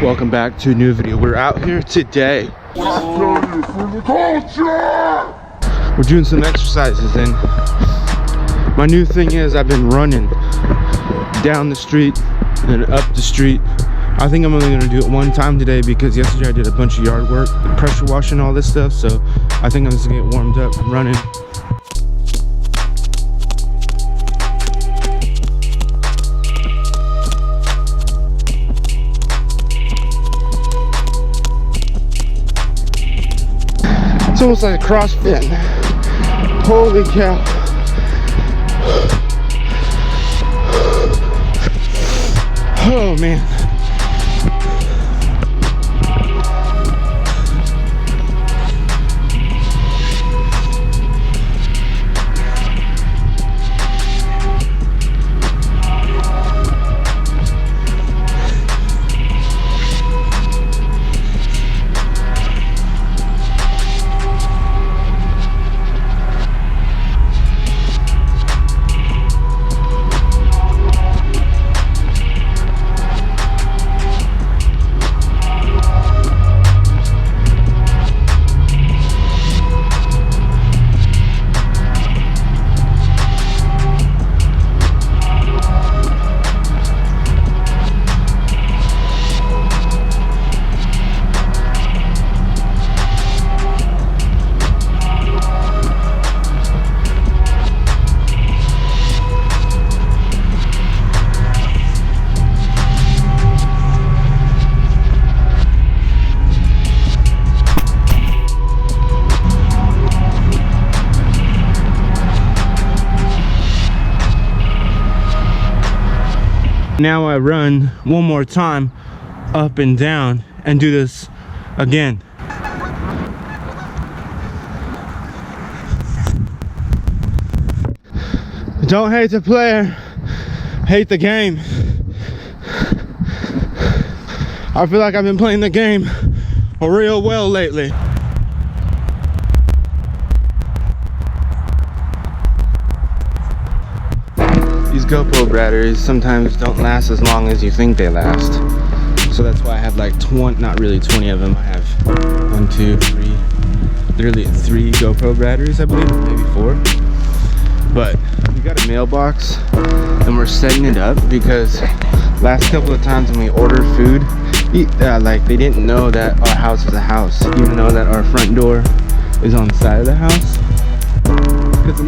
Welcome back to a new video. We're out here today. We're doing some exercises, and my new thing is I've been running down the street and up the street. I think I'm only gonna do it one time today because yesterday I did a bunch of yard work, pressure washing, all this stuff. So I think I'm just gonna get warmed up running. It's almost like a CrossFit. Holy cow. Oh man. Now I run one more time up and down and do this again. Don't hate the player, hate the game. I feel like I've been playing the game real well lately. These GoPro batteries sometimes don't last as long as you think they last. So that's why I have like 20, not really 20 of them. I have 1, 2, 3, literally 3 GoPro batteries, I believe, maybe 4. But we got a mailbox and we're setting it up because last couple of times when we ordered food, like they didn't know that our house was a house, even though that our front door is on the side of the house. Because it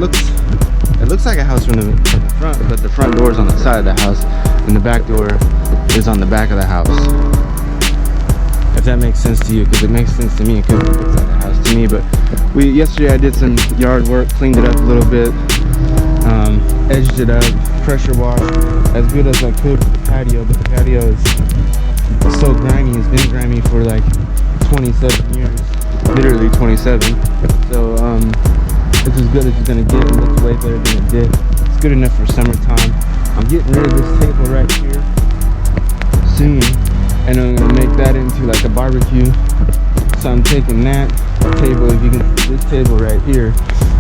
looks like a house from the front, but the front door is on the side of the house and the back door is on the back of the house. If that makes sense to you, because it makes sense to me because it looks like a house to me. But yesterday I did some yard work, cleaned it up a little bit, edged it up, pressure washed as good as I could with the patio, but the patio is so grimy. It's been grimy for like 27 years, literally 27. So it's as good as it's gonna get. It looks way better than it did. It's good enough for summertime. I'm getting rid of this table right here soon, and I'm gonna make that into like a barbecue. So I'm taking that table, if you can see this table right here,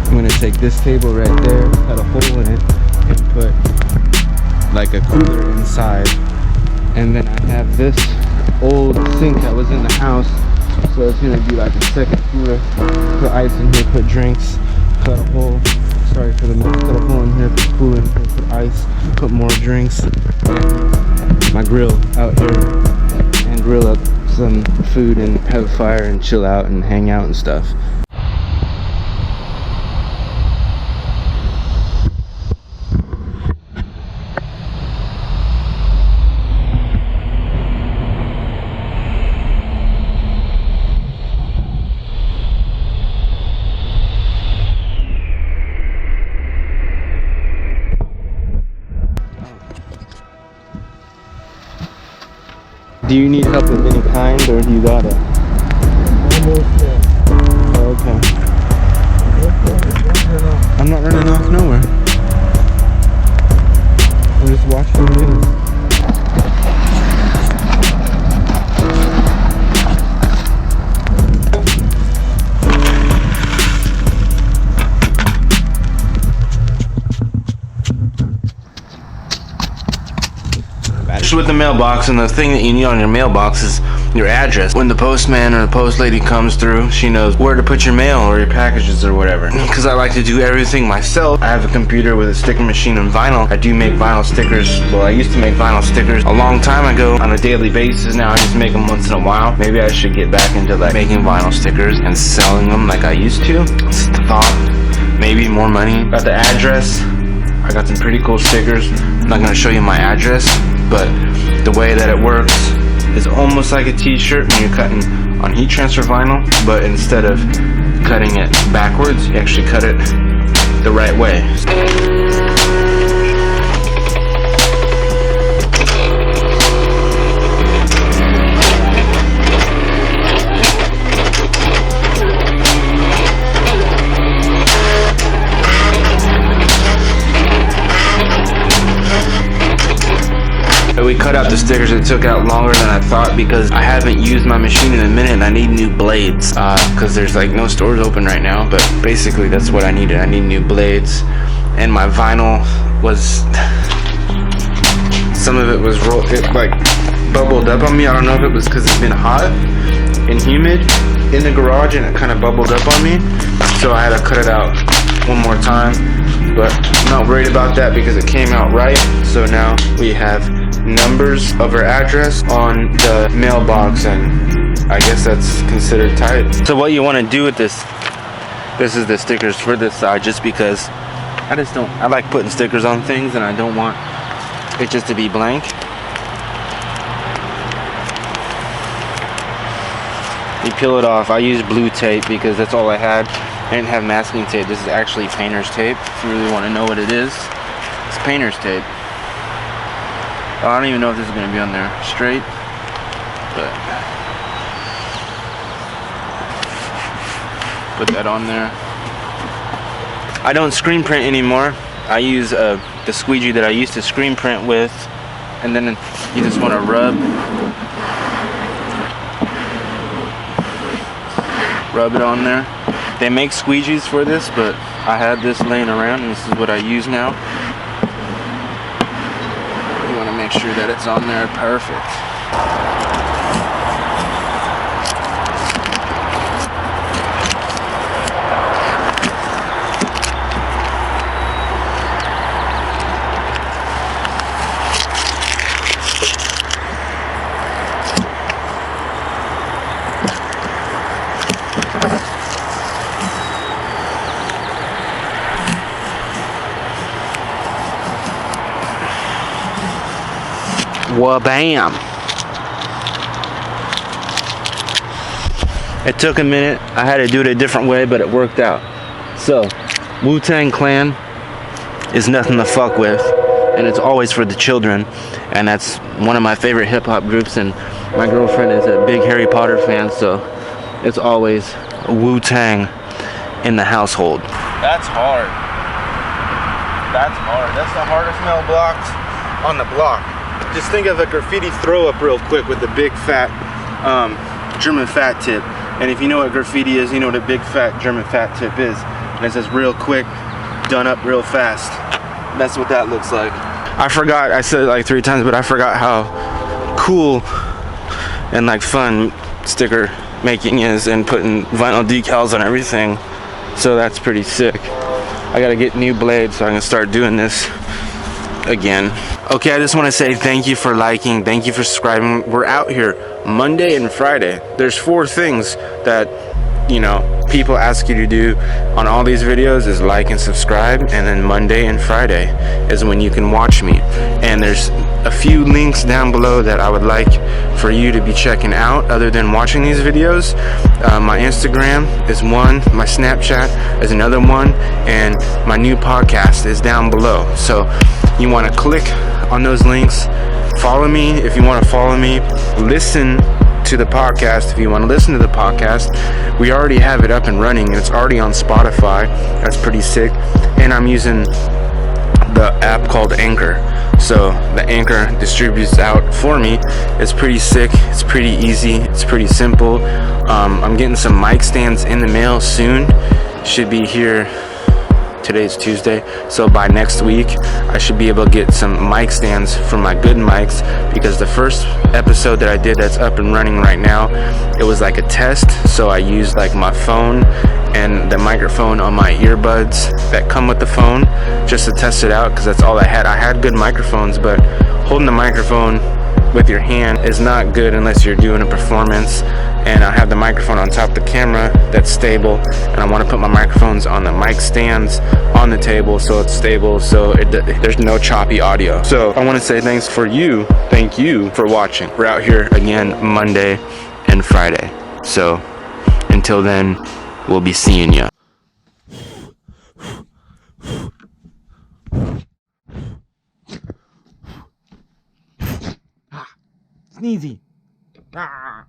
I'm gonna take this table right there, cut a hole in it, and put like a cooler inside. And then I have this old sink that was in the house, so it's gonna be like a second cooler. Put ice in here, put drinks, cut a hole. Sorry for the mess. Cut a hole in here, put cooler in here, put ice, put more drinks. My grill out here, and grill up some food and have a fire and chill out and hang out and stuff. Do you need help of any kind, or do you got it? Almost there. Oh, okay. I'm not running off nowhere. I'm just watching the news. With the mailbox, and the thing that you need on your mailbox is your address. When the postman or the post lady comes through, she knows where to put your mail or your packages or whatever. Because I like to do everything myself, I have a computer with a sticker machine and vinyl. I do make vinyl stickers. Well, I used to make vinyl stickers a long time ago on a daily basis. Now I just make them once in a while. Maybe I should get back into like making vinyl stickers and selling them like I used to. It's the thought. Maybe more money. Got the address. I got some pretty cool stickers. I'm not gonna show you my address, but the way that it works is almost like a t-shirt when you're cutting on heat transfer vinyl, but instead of cutting it backwards, you actually cut it the right way. We cut out the stickers. It took out longer than I thought because I haven't used my machine in a minute and I need new blades because there's like no stores open right now, but basically that's what I needed. I need new blades, and my vinyl was, some of it was like bubbled up on me. I don't know if it was because it's been hot and humid in the garage and it kind of bubbled up on me, so I had to cut it out one more time, but I'm not worried about that because it came out right. So now we have numbers of our address on the mailbox, and I guess that's considered tight. So what you want to do with this is the stickers for this side, just because I like putting stickers on things and I don't want it just to be blank. You peel it off. I use blue tape because that's all I had. I didn't have masking tape. This is actually painter's tape. If you really want to know what it is, it's painter's tape. I don't even know if this is going to be on there straight, but put that on there. I don't screen print anymore. I use the squeegee that I used to screen print with, and then you just want to rub it on there. They make squeegees for this, but I had this laying around and this is what I use now. You want to make sure that it's on there perfect. Wha-bam! It took a minute. I had to do it a different way, but it worked out. So, Wu-Tang Clan is nothing to fuck with, and it's always for the children, and that's one of my favorite hip-hop groups, and my girlfriend is a big Harry Potter fan, so it's always Wu-Tang in the household. That's hard. That's hard. That's the hardest mailbox on the block. Just think of a graffiti throw up real quick with the big fat German fat tip. And if you know what graffiti is, you know what a big fat German fat tip is. And it says real quick, done up real fast. That's what that looks like. I forgot, I said it like 3 times, but I forgot how cool and like fun sticker making is and putting vinyl decals on everything. So that's pretty sick. I gotta get new blades so I can start doing this again. Okay, I just want to say thank you for liking, thank you for subscribing. We're out here Monday and Friday. There's 4 things that, you know, people ask you to do on all these videos is like and subscribe, and then Monday and Friday is when you can watch me. And there's a few links down below that I would like for you to be checking out other than watching these videos. My Instagram is one, my Snapchat is another one, and my new podcast is down below. So you want to click on those links, follow me if you want to follow me, listen to the podcast if you want to listen to the podcast. We already have it up and running, and it's already on Spotify. That's pretty sick. And I'm using the app called Anchor, so the Anchor distributes out for me. It's pretty sick, it's pretty easy, it's pretty simple. I'm getting some mic stands in the mail soon. Should be here Today's Tuesday, so by next week I should be able to get some mic stands for my good mics, because the first episode that I did that's up and running right now, it was like a test. So I used like my phone and the microphone on my earbuds that come with the phone just to test it out, because that's all I had. I had good microphones, but holding the microphone with your hand is not good unless you're doing a performance. And I have the microphone on top of the camera that's stable, and I want to put my microphones on the mic stands on the table so it's stable, so there's no choppy audio. So I want to say thank you for watching. We're out here again Monday and Friday, so until then, we'll be seeing ya. Sneezy. Ah.